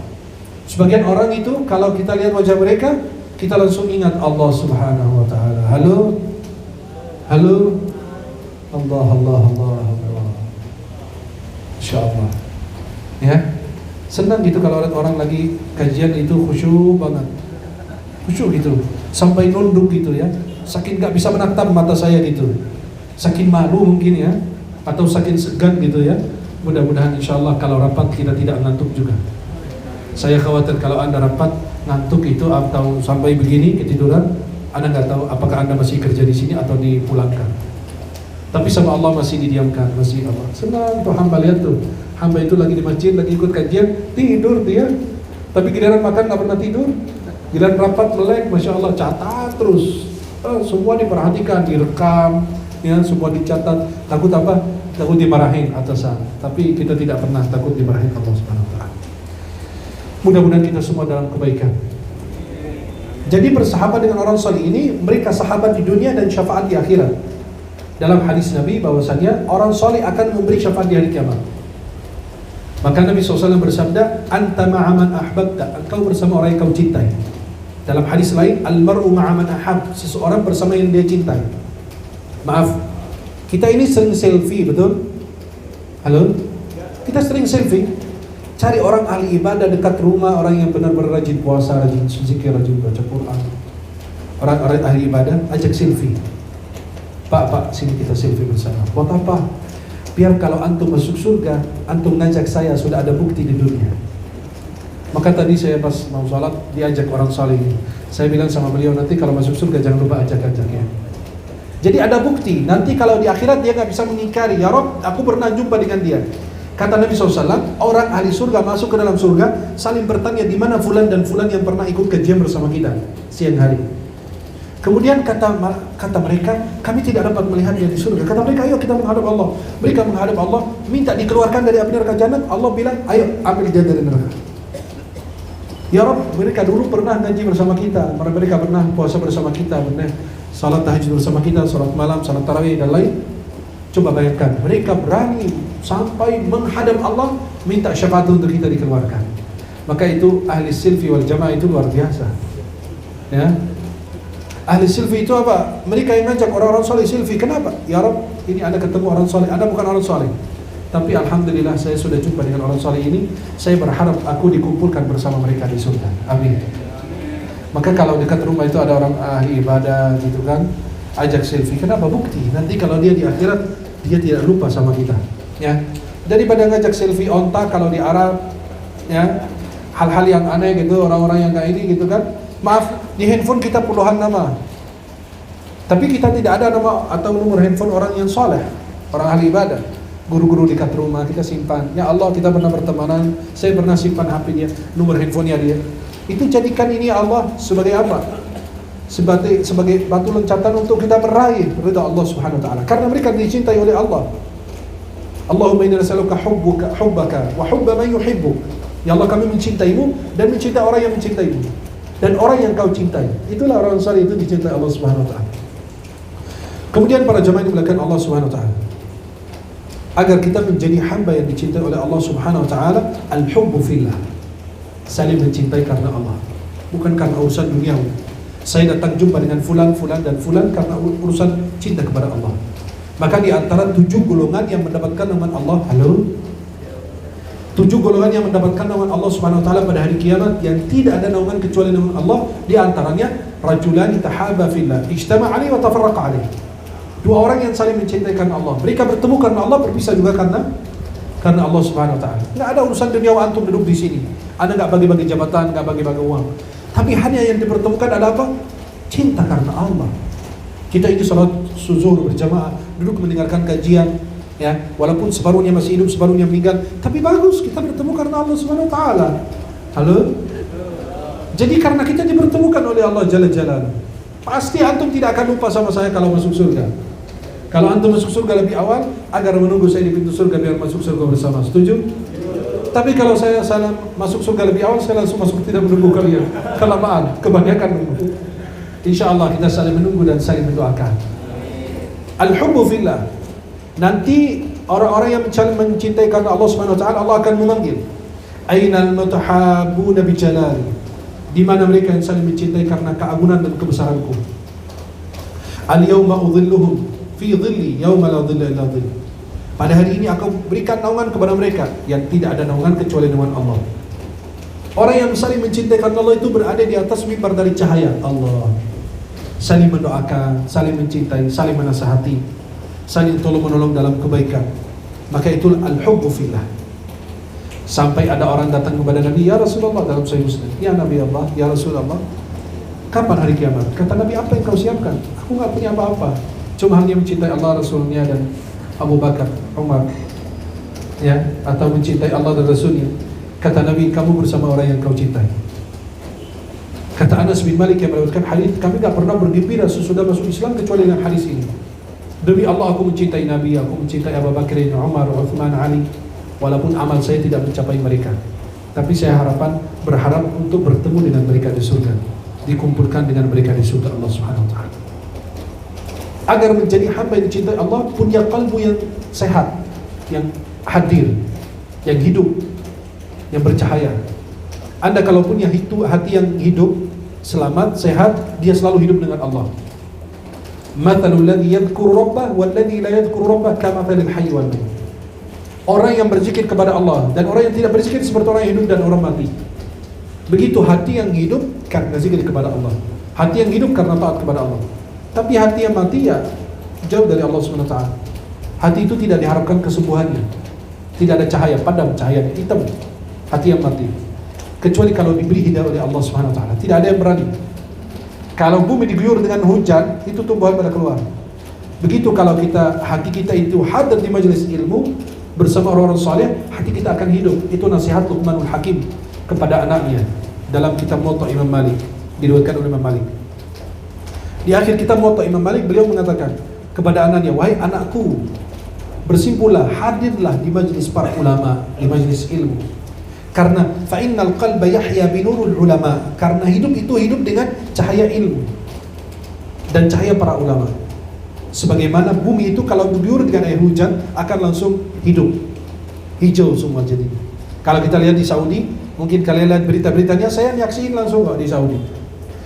A: Sebagian orang itu kalau kita lihat wajah mereka, kita langsung ingat Allah Subhanahu wa taala. Halo. Halo. Allah, Allah, Allah, Allah. Insyaallah. Ya. Senang gitu kalau orang lagi kajian itu khusyuk banget. Khusyuk gitu. Sampai nunduk gitu ya. Saking gak bisa menatap mata saya gitu. Saking malu mungkin ya. Atau saking segan gitu ya. Mudah-mudahan insyaallah kalau rapat kita tidak ngantuk juga. Saya khawatir kalau Anda rapat ngantuk itu atau sampai begini ketiduran, Anda nggak tahu apakah Anda masih kerja di sini atau dipulangkan. Tapi sama Allah masih didiamkan, masih Allah. Senang tuh hamba, lihat tuh. Hamba itu lagi di masjid, lagi ikut kajian, tidur dia. Tapi giliran makan nggak pernah tidur. Giliran rapat melek, masya Allah catat terus. Semua diperhatikan, direkam, ya semua dicatat. Takut apa? Takut dimarahin atasan. Tapi kita tidak pernah takut dimarahin Allah Subhanahu wa taala. Mudah-mudahan kita semua dalam kebaikan. Jadi bersahabat dengan orang saleh ini, mereka sahabat di dunia dan syafaat di akhirat. Dalam hadis Nabi bahwasanya orang saleh akan memberi syafaat di hari kiamat. Maka Nabi SAW bersabda, anta ma'aman ahbabta, engkau bersama orang yang kau cintai. Dalam hadis lain, al-mar'u ma'aman ahab, seseorang bersama yang dia cintai. Maaf, kita ini sering selfie, betul? Halo? Kita sering selfie. Cari orang ahli ibadah dekat rumah, orang yang benar-benar rajin puasa, rajin zikir, rajin baca Quran. Orang-orang ahli ibadah, ajak selfie. Pak, sini kita selfie bersama. Buat apa? Biar kalau antum masuk surga, antum ngajak saya, sudah ada bukti di dunia. Maka tadi saya pas mau sholat, diajak orang saleh. Saya bilang sama beliau, nanti kalau masuk surga jangan lupa ajak-ajak ya. Jadi ada bukti, nanti kalau di akhirat dia gak bisa mengingkari, ya Rob, aku pernah jumpa dengan dia. Kata Nabi SAW, orang ahli surga masuk ke dalam surga, saling bertanya di mana fulan dan fulan yang pernah ikut kajian bersama kita siang hari. Kemudian kata mereka, kami tidak dapat melihat dia di surga. Kata mereka, ayo kita menghadap Allah. Mereka menghadap Allah, minta dikeluarkan dari api neraka jahanam. Allah bilang, ayo ambil dia dari neraka. Ya Rabb, mereka dulu pernah ngaji bersama kita, mereka pernah puasa bersama kita, pernah salat tahajud bersama kita, salat malam, salat tarawih dan lain. Coba bayangkan, mereka berani sampai menghadap Allah, minta syafaat untuk kita dikeluarkan. Maka itu ahli silfi wal jamaah itu luar biasa. Ya. Ahli silfi itu apa? Mereka yang ngajak orang-orang soleh silfi. Kenapa? Ya Rabb, ini Anda ketemu orang soleh, Anda bukan orang soleh. Tapi alhamdulillah saya sudah jumpa dengan orang soleh ini. Saya berharap aku dikumpulkan bersama mereka di surga. Amin. Maka kalau dekat rumah itu ada orang ahli ibadah gitu kan, ajak selfie. Kenapa? Bukti. Nanti kalau dia di akhirat, dia tidak lupa sama kita. Ya. Daripada ngajak selfie onta kalau di Arab, ya, hal-hal yang aneh gitu, orang-orang yang kayak ini gitu kan. Maaf, di handphone kita puluhan nama, tapi kita tidak ada nama atau nomor handphone orang yang soleh, orang ahli ibadah. Guru-guru dekat rumah kita simpan. Ya Allah, kita pernah bertemanan, saya pernah simpan HP-nya, nomor handphonenya dia. Itu jadikan ini Allah sebagai apa? Sebagai batu loncatan untuk kita meraih ridha Allah Subhanahu wa taala. Karena mereka dicintai oleh Allah. Allahumma inna nas'aluka hubbaka wa hubba man yuhibbuk. Ya Allah, kami mencintaimu dan mencintai orang yang mencintaimu. Dan orang yang kau cintai, itulah orang saleh itu dicintai Allah Subhanahu wa taala. Kemudian para jemaah yang dimuliakan Allah Subhanahu wa taala. agar kita menjadi hamba yang dicintai oleh Allah Subhanahu wa taala, al-hubbu fillah. Saling mencintai karena Allah, bukan karena urusan duniawi. Saya datang jumpa dengan fulan dan fulan karena urusan cinta kepada Allah. Maka di antara 7 golongan yang mendapatkan naungan Allah, 7 golongan yang mendapatkan naungan Allah Subhanahu wa taala pada hari kiamat yang tidak ada naungan kecuali naungan Allah, di antaranya rajulani tahaba fillah ijtama'a alaihi wa tafarraqa alaihi. 2 orang yang saling mencintai karena Allah. Mereka bertemu karena Allah, berpisah juga karena Allah Subhanahu wa taala. Enggak ada urusan dunia antum duduk di sini. Anda enggak bagi-bagi jabatan, enggak bagi-bagi uang. Tapi hanya yang dipertemukan adalah apa? Cinta karena Allah. Kita ini salat zuhur berjamaah, duduk mendengarkan kajian, ya, walaupun separuhnya masih hidup, separuhnya meninggal, tapi bagus kita bertemu karena Allah Subhanahu wa taala. Halo? Jadi karena kita dipertemukan oleh Allah Jalla Jalaluhu, pasti antum tidak akan lupa sama saya kalau masuk surga. Kalau antum masuk surga lebih awal, agar menunggu saya di pintu surga biar masuk surga bersama. Setuju? Tapi kalau saya salah masuk surga lebih awal, saya langsung masuk, tidak menunggu kalian. Kelamaan, kebanyakan nunggu. InsyaAllah kita saling menunggu dan saling mendoakan. Al-hubbu fillah. Nanti orang-orang yang mencintai karena Allah Subhanahu wa taala, Allah akan memanggil. Ainal mutahabbuna bi jalali. Di mana mereka yang saling mencintai karena keagungan dan kebesaranku. Al-yawma udhilluhum fi dhilli yawma la dhilla illa dhill. Pada hari ini aku berikan naungan kepada mereka yang tidak ada naungan kecuali naungan Allah. Orang yang saling mencintai karena Allah itu berada di atas mimbar dari cahaya Allah. Saling mendoakan, saling mencintai, saling menasihati, saling tolong-menolong dalam kebaikan. Maka itu al-hubbu fillah. Sampai ada orang datang kepada Nabi, ya Rasulullah, dalam Sahih Muslim, ya Nabi Allah, ya Rasulullah, kapan hari kiamat? Kata Nabi, apa yang kau siapkan? Aku enggak punya apa-apa, cuma hanya mencintai Allah, Rasulnya, dan Abu Bakar, Umar, ya, atau mencintai Allah dan Rasulnya. Kata Nabi, kamu bersama orang yang kau cintai. Kata Anas bin Malik yang meriwayatkan hadis, kami tidak pernah bergembira sesudah masuk Islam kecuali dengan hadis ini. Demi Allah aku mencintai Nabi, aku mencintai Abu Bakar, Umar, Uthman, Ali. Walaupun amal saya tidak mencapai mereka, tapi saya berharap untuk bertemu dengan mereka di surga, dikumpulkan dengan mereka di surga Allah Subhanahu wa taala. Agar menjadi hamba yang dicintai Allah, punya kalbu yang sehat, yang hadir, yang hidup, yang bercahaya. Anda kalau punya hati yang hidup, selamat, sehat, dia selalu hidup dengan Allah. Mathalul ladzi yadhkuru rabbah wal ladzi la yadhkuru rabbah kamathalil hayy wal mayyit. Orang yang berzikir kepada Allah dan orang yang tidak berzikir seperti orang yang hidup dan orang mati. Begitu hati yang hidup karena zikir kepada Allah, hati yang hidup karena taat kepada Allah. Tapi hati yang mati ya jauh dari Allah Subhanahu wa taala. Hati itu tidak diharapkan kesembuhannya. Tidak ada cahaya, padam cahayanya, hitam. Hati yang mati. Kecuali kalau diberi hidayah oleh Allah Subhanahu wa taala. Tidak ada yang berani. Kalau bumi diguyur dengan hujan, itu tumbuhan pada keluar. Begitu kalau hati kita itu hadir di majelis ilmu bersama orang-orang saleh, hati kita akan hidup. Itu nasihat Luqmanul Hakim kepada anaknya dalam kitab Muwatta Imam Malik, diriwayatkan oleh Imam Malik. Di akhir kitab Muwatta Imam Malik, beliau mengatakan kepada anaknya, wahai anakku, bersimpulah, hadirlah di majlis para ulama, di majlis ilmu. Karena fa innal qalba yahya binurul ulama, karena hidup itu hidup dengan cahaya ilmu dan cahaya para ulama. Sebagaimana bumi itu kalau diguyur dengan air hujan akan langsung hidup, hijau semua jadi. Kalau kita lihat di Saudi, mungkin kalian lihat berita-beritanya, saya nyaksiin langsung di Saudi.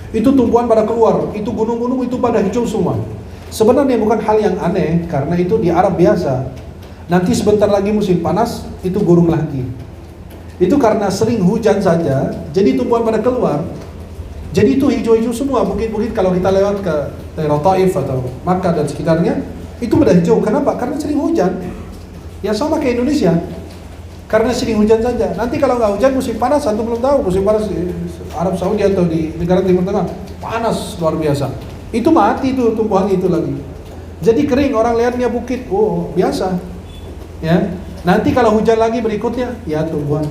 A: Itu tumbuhan pada keluar, itu gunung-gunung itu pada hijau semua. Sebenarnya bukan hal yang aneh, karena itu di Arab biasa. Nanti sebentar lagi musim panas, itu gurung lagi. Itu karena sering hujan saja, jadi tumbuhan pada keluar. Jadi itu hijau-hijau semua. Bukit-bukit kalau kita lewat ke daerah Taif atau Makkah dan sekitarnya, itu pada hijau. Kenapa? Karena sering hujan. Ya sama kayak Indonesia. Karena sering hujan saja. Nanti kalau nggak hujan musim panas, antum belum tahu musim panas di Arab Saudi atau di negara Timur Tengah, panas luar biasa. Itu mati tuh tumbuhan itu lagi. Jadi kering, orang lihatnya bukit, oh biasa. Ya. Nanti kalau hujan lagi berikutnya, ya tumbuhan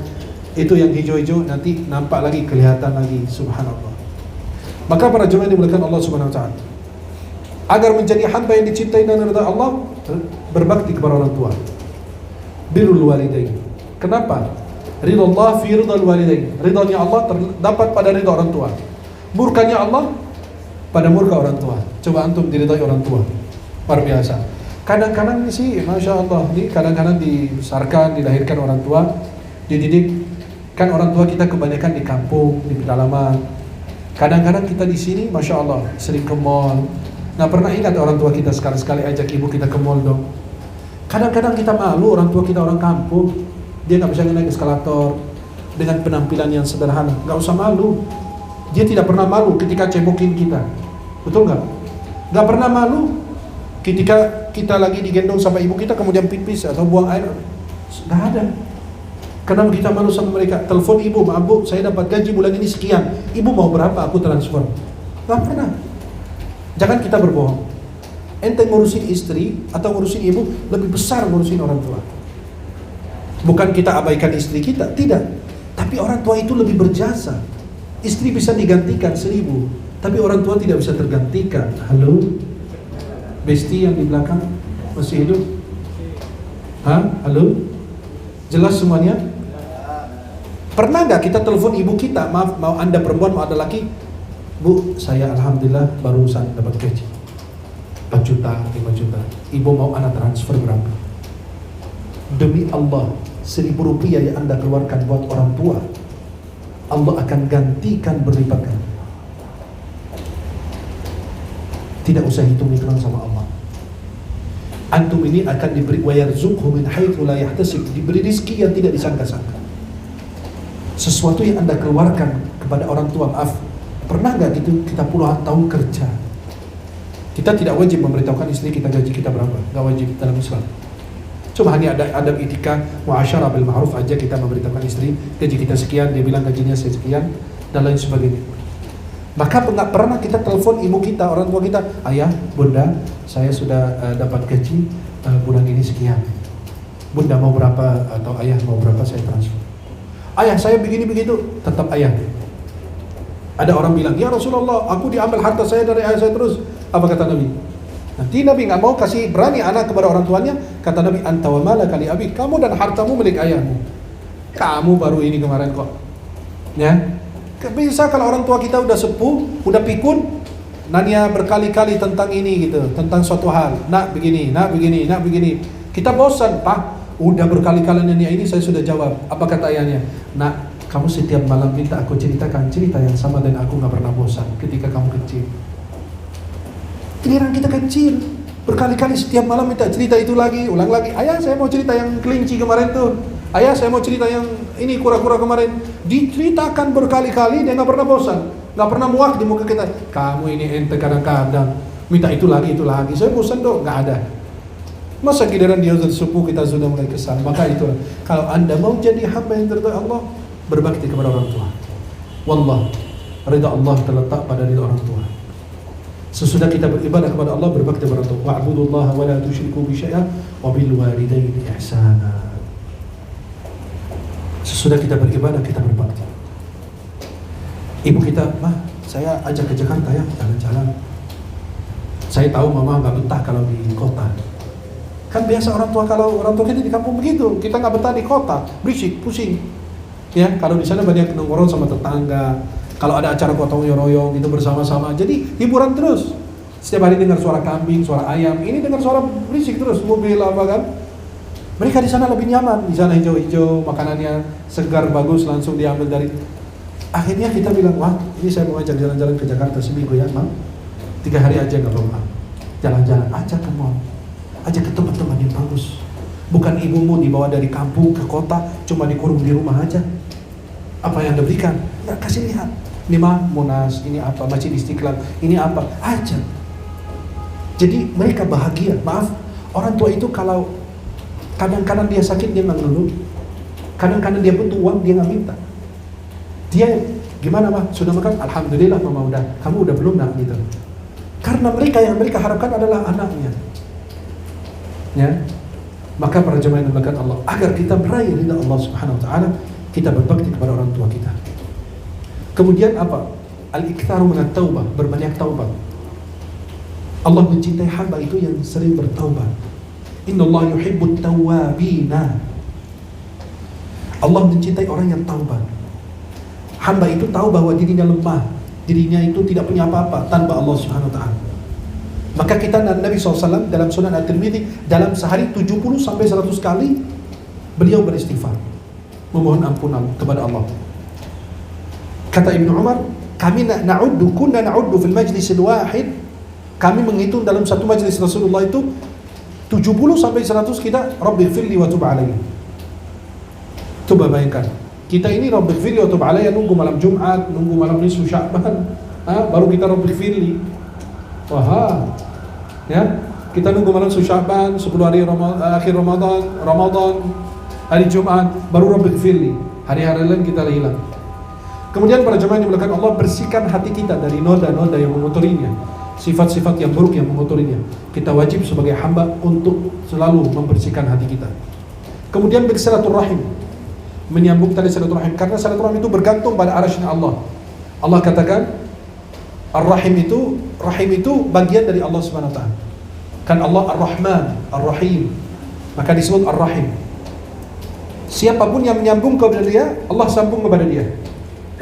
A: itu yang hijau-hijau nanti nampak lagi, kelihatan lagi, subhanallah. Maka para jemaah yang dimuliakan Allah Subhanahu wa taala, agar menjadi hamba yang dicintai dan ridha Allah, berbakti kepada orang tua. Birrul walidain. Kenapa? Ridha Allah fi ridhal walidain. Ridhanya Allah terdapat pada ridha orang tua. Murkanya Allah pada murka orang tua. Coba antum diridhai orang tua. Luar biasa. Kadang-kadang sih, Masya Allah, ini kadang-kadang dibesarkan, dilahirkan orang tua, dididik. Kan orang tua kita kebanyakan di kampung, di pedalaman. Kadang-kadang kita di sini, Masya Allah, sering ke mall. Nggak pernah ingat orang tua kita sekali-sekali ajak ibu kita ke mall dong. Kadang-kadang kita malu, orang tua kita orang kampung, dia nggak bisa naik eskalator dengan penampilan yang sederhana. Nggak usah malu. Dia tidak pernah malu ketika cebokin kita. Betul nggak? Nggak pernah malu ketika kita lagi digendong sama ibu kita kemudian pipis atau buang air. Nggak ada. Karena kita malu sama mereka. Telepon ibu, maaf bu, saya dapat gaji bulan ini sekian. Ibu mau berapa? Aku transfer. Nggak pernah. Jangan kita berbohong. Ente ngurusin istri atau ngurusin ibu lebih besar ngurusin orang tua. Bukan kita abaikan istri kita, tidak. Tapi orang tua itu lebih berjasa. Istri bisa digantikan 1000, tapi orang tua tidak bisa tergantikan. Halo? Besti yang di belakang masih hidup? Hah? Halo? Jelas semuanya? Pernah nggak kita telepon ibu kita, maaf, mau anda perempuan, mau ada laki, bu, saya alhamdulillah barusan dapat gaji 4 juta, 5 juta. Ibu mau anda transfer berapa? Demi Allah, 1000 rupiah yang anda keluarkan buat orang tua, Allah akan gantikan berlipat kali. Tidak usah hitung-hitungan sama Allah. Antum ini akan diberi wa yarzuqhu min haitsu la yahtasib, diberi rezeki yang tidak disangka-sangka. Sesuatu yang anda keluarkan kepada orang tua, maaf, pernah nggak gitu kita puluhan tahun kerja, kita tidak wajib memberitahukan istri kita gaji kita berapa, nggak wajib dalam Islam. Cuma hanya ada adab etika muasyarah bil ma'ruf aja, kita memberitahukan istri gaji kita sekian, dia bilang gajinya sekian dan lain sebagainya. Maka nggak pernah kita telepon ibu kita, orang tua kita, ayah, bunda, saya sudah dapat gaji bulan ini sekian. Bunda mau berapa atau ayah mau berapa, saya transfer. Ayah saya begini begitu, tetap ayah. Ada orang bilang, ya Rasulullah, aku diambil harta saya dari ayah saya terus. Apa kata Nabi? Nanti Nabi nggak mau kasih berani anak kepada orang tuanya. Kata Nabi, anta wa malaka li abik, kamu dan hartamu milik ayahmu. Kamu baru ini kemarin kok. Ya, bisa kalau orang tua kita udah sepuh, udah pikun, nanya berkali-kali tentang ini gitu, tentang suatu hal. Nak begini, nak begini, nak begini. Kita bosan, Pak. Udah berkali-kali nanya ini, saya sudah jawab. Apa kata ayahnya? Nak, kamu setiap malam minta aku ceritakan cerita yang sama dan aku nggak pernah bosan ketika kamu kecil. Giliran kita kecil, berkali-kali setiap malam minta cerita itu lagi, ulang lagi. Ayah, saya mau cerita yang kelinci kemarin tuh. Ayah, saya mau cerita yang ini kura-kura kemarin. Diceritakan berkali-kali, dia nggak pernah bosan, nggak pernah muak di muka kita. Kamu ini ente kadang-kadang minta itu lagi. Saya bosan dong, nggak ada. Masa giliran dia sudah sepuh kita sudah mulai kesal. Maka itulah, kalau anda mau jadi hamba yang diridhai Allah, berbakti kepada orang tua. Wallah, ridha Allah terletak pada ridha orang tua. Sesudah kita beribadah kepada Allah, berbakti kepada orang tua. Wa'budullaha wa la tusyriku bi syai'an wa bil walidaini ihsana. Sesudah kita beribadah, kita berbakti. Ibu kita, mah, saya ajak ke Jakarta ya, jalan-jalan. Saya tahu mama nggak betah kalau di kota. Kan biasa orang tua, kalau orang tua kita di kampung begitu, kita nggak betah di kota, berisik, pusing. Ya, kalau di sana banyak nongkrong sama tetangga. Kalau ada acara gotong royong itu bersama-sama, jadi hiburan terus. Setiap hari dengar suara kambing, suara ayam, ini dengar suara berisik terus, mobil apa kan. Mereka di sana lebih nyaman, di sana hijau-hijau, makanannya segar, bagus, langsung diambil dari. Akhirnya kita bilang, wah, ini saya mau ajak jalan-jalan ke Jakarta seminggu ya, Mam. 3 hari aja nggak apa-apa. Jalan-jalan aja ke mall, aja ke tempat-tempat yang bagus. Bukan ibumu dibawa dari kampung ke kota, cuma dikurung di rumah aja. Apa yang Anda berikan? Nggak, kasih lihat. Ini mah Monas, ini apa, Masjid Istiqlal, ini apa, aja. Jadi mereka bahagia. Maaf, orang tua itu kalau kadang-kadang dia sakit dia nggak ngeluh, kadang-kadang dia butuh uang dia nggak minta. Dia gimana mah, sudah makan? Alhamdulillah mama udah. Kamu udah belum nak gitu. Karena mereka yang mereka harapkan adalah anaknya. Ya, maka para jemaah yang dimuliakan Allah, agar kita meraih ridha Allah Subhanahu Wa Taala, kita berbakti kepada orang tua kita. Kemudian apa? Al-iktsaru minat taubah, berbanyak taubat. Allah mencintai hamba itu yang sering bertaubat. Innallaha yuhibbut tawwabina. Allah mencintai orang yang taubat. Hamba itu tahu bahwa dirinya lemah, dirinya itu tidak punya apa-apa tanpa Allah Subhanahu Wa Taala. Maka kita Nabi SAW dalam Sunan At-Tirmidzi dalam sehari 70 sampai 100 kali beliau beristighfar, memohon ampunan kepada Allah. Kata Ibnu Umar, kami kunna na'uddu fil majlis al-wahid, kami menghitung dalam satu majlis Rasulullah itu 70 sampai 100 kita Rabbighfirli wa tub alayya. Coba bayangkan, kita ini Rabbighfirli wa tub alayya nunggu malam Jumat, nunggu malam nisfu Sya'ban, baru kita Rabbighfirli. Wah, ya, kita nunggu malam Sya'ban, 10 hari akhir Ramadan, hari Jumat, baru Rabbighfirli. Hari-hari lain kita hilang. Kemudian para jemaah yang dimuliakan Allah, bersihkan hati kita dari noda-noda yang mengotorinya, sifat-sifat yang buruk yang mengotorinya. Kita wajib sebagai hamba untuk selalu membersihkan hati kita. Kemudian bersilaturahim, menyambung tali silaturahim, karena silaturahim itu bergantung pada arasy Allah. Allah katakan Ar-Rahim itu bagian dari Allah Subhanahu wa taala. Kan Allah Ar-Rahman, Ar-Rahim. Maka disebut Ar-Rahim. Siapapun yang menyambung kepada dia, Allah sambung kepada dia.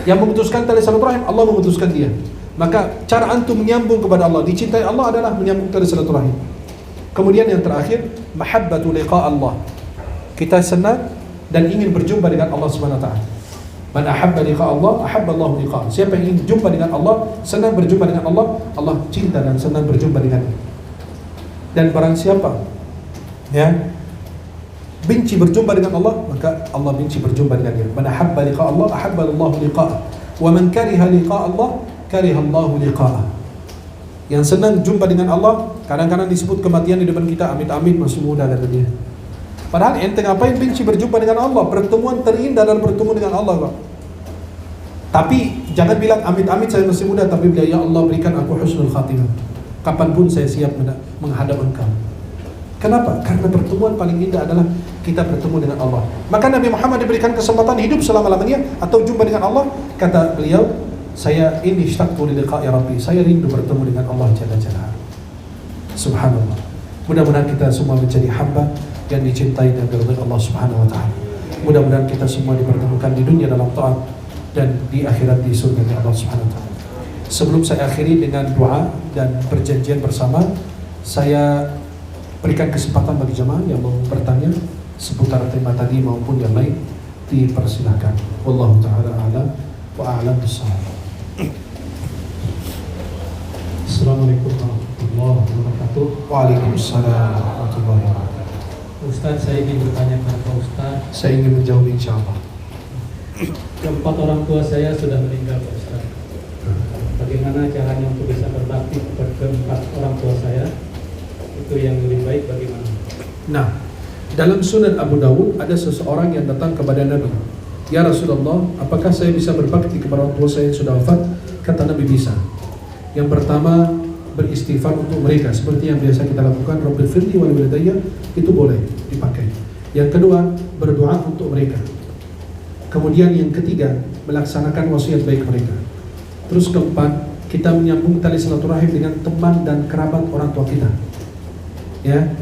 A: Yang memutuskan tali silaturahim, Allah memutuskan dia. Maka cara antum menyambung kepada Allah, dicintai Allah adalah menyambung tali silaturahim. Kemudian yang terakhir, mahabbatu liqa Allah. Kita senang dan ingin berjumpa dengan Allah Subhanahu wa taala. Man ahabba liqa Allah, ahabba Allah liqa. Siapa yang ingin jumpa dengan Allah, senang berjumpa dengan Allah, Allah cinta dan senang berjumpa dengannya. Dan barang siapa benci berjumpa dengan Allah, maka Allah benci berjumpa dengan dia. Man ahabba liqa Allah, ahabba Allah liqa. Wa man kariha liqa Allah, kariha Allah liqa. Yang senang jumpa dengan Allah, kadang-kadang disebut kematian di depan kita, amit-amit masih muda kata dia. Padahal ente ngapain benci berjumpa dengan Allah? Pertemuan terindah dan bertemu dengan Allah kok. Tapi jangan bilang amit-amit saya masih muda, tapi bilang ya Allah berikan aku husnul khatimah. Kapanpun saya siap menghadap Engkau. Kenapa? Karena pertemuan paling indah adalah kita bertemu dengan Allah. Maka Nabi Muhammad diberikan kesempatan hidup selama-lamanya atau jumpa dengan Allah. Kata beliau, saya ini ishtaqtu li liqa'i rabbi. Saya rindu bertemu dengan Allah Jalla Jalla. Subhanallah. Mudah-mudahan kita semua menjadi hamba yang dicintai dan diridhai Allah Subhanahu wa taala. Mudah-mudahan kita semua dipertemukan di dunia dalam taat dan di akhirat di surga Allah Subhanahu wa taala. Sebelum saya akhiri dengan doa dan perjanjian bersama, saya berikan kesempatan bagi jemaah yang mau bertanya seputar tema tadi maupun yang lain, dipersilakan. Wallahu taala a'lam wa a'lam bissawab. Assalamualaikum warahmatullahi wabarakatuh. Waalaikumsalam warahmatullahi wabarakatuh.
B: Ustaz, saya ingin bertanya kepada Pak Ustaz.
A: Saya ingin menjawab insyaallah.
B: Keempat orang tua saya sudah meninggal Pak Ustaz. Bagaimana caranya untuk bisa berbakti kepada keempat orang tua saya? Itu yang lebih baik bagaimana?
A: Nah, dalam Sunan Abu Dawud ada seseorang yang datang kepada Nabi. Ya Rasulullah, apakah saya bisa berbakti kepada orang tua saya yang sudah wafat? Kata Nabi, bisa. Yang pertama, beristighfar untuk mereka seperti yang biasa kita lakukan, Rabbighfirli wa liwalidayya, itu boleh dipakai. Yang kedua, berdoa untuk mereka. Kemudian yang ketiga, melaksanakan wasiat baik mereka. Terus keempat, kita menyambung tali silaturahim dengan teman dan kerabat orang tua kita. Ya,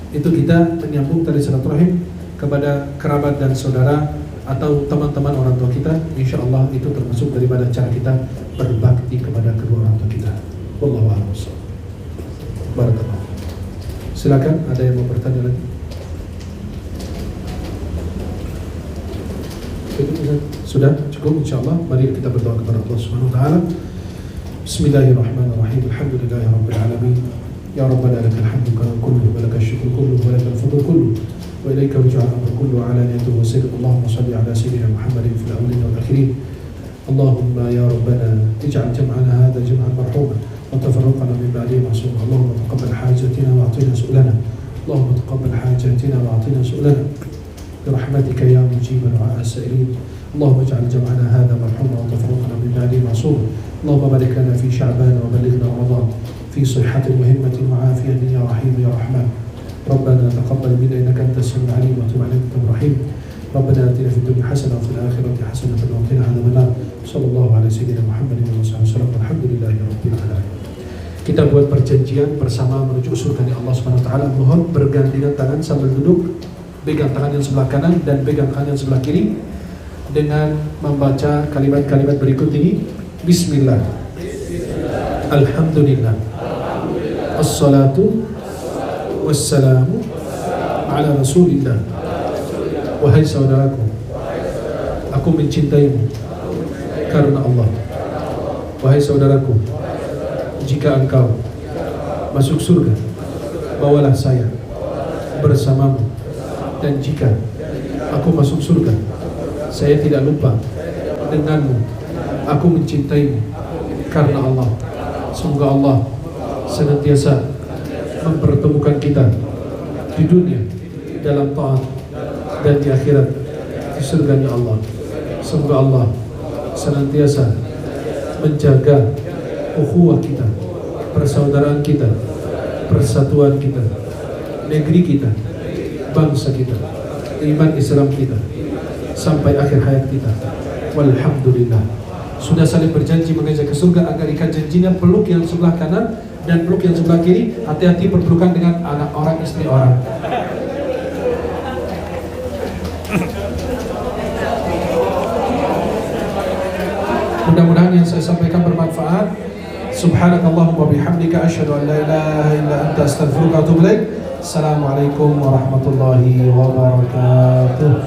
A: itu kita menyambung tali silaturahim kepada kerabat dan saudara atau teman-teman orang tua kita. Insya Allah itu termasuk daripada cara kita berbakti kepada kedua orang tua kita. Wallahu a'lam. Barakallah. Silakan, ada yang mau bertanya lagi? Sudah cukup insyaallah. Mari kita berdoa kepada Allah Subhanahu wa taala. Bismillahirrahmanirrahim. Alhamdulillahirabbil alamin. Ya Rabbana lakal hamdu kulluhu wa lakal syukru kulluhu wa lakal fadlu kulluhu wa ilaika yurja'u al-amru kulluhu ala niyyatihi wa sirrihi. Allahumma shalli ala sayyidina Muhammadin fil awwalin wal akhirin. Allahumma ya Rabbana ij'al jam'ana hadha jam'an marhuman وتفرقنا من بعده معصوما. اللهم تقبل حاجتنا واعطنا سؤلنا. اللهم تقبل حاجتنا واعطنا سؤلنا برحمتك يا مجيب دعاء السائلين. اللهم اجعل جمعنا هذا مرحوما وتفرقنا من بعده معصوما. اللهم بارك لنا في شعبان وبلغنا رمضان في صحة وهمة وعافية يا رحيم يا رحمن. ربنا تقبل منا انك انت السميع العليم وتب علينا انت الرحيم. ربنا اتنا في الدنيا حسنة وفي الآخرة حسنة وقنا عذاب النار. صلى الله على سيدنا محمد وعلى آله وسلم. Alhamdulillahi rabbil alamin. Kita buat perjanjian bersama menuju surga Allah Subhanahu wa taala. Mohon bergandengan tangan sambil duduk, pegang tangan yang sebelah kanan dan pegang tangan yang sebelah kiri dengan membaca kalimat-kalimat berikut ini. Bismillah. Alhamdulillah. Assalatu wassalamu ala Rasulillah. Wahai saudaraku, aku mencintaimu karena Allah. Wahai saudaraku, jika engkau masuk surga, bawalah saya bersamamu. Dan jika aku masuk surga, saya tidak lupa denganmu. Aku mencintaimu karena Allah. Semoga Allah senantiasa mempertemukan kita di dunia dalam taat, dan di akhirat di surganya Allah. Semoga Allah senantiasa menjaga ukhuwah kita, persaudaraan kita, persatuan kita, negeri kita, bangsa kita, iman Islam kita sampai akhir hayat kita. Walhamdulillah. Sudah saling berjanji mengajak ke surga agar ikat janjinya peluk yang sebelah kanan dan peluk yang sebelah kiri. Hati-hati perpelukan dengan anak orang, istri orang. Mudah-mudahan yang saya sampaikan bermanfaat. Subhanakallahumma bihamdika asyhadu an la ilaha illa anta astaghfiruka wa atubu ilaik. Assalamualaikum warahmatullahi wabarakatuh.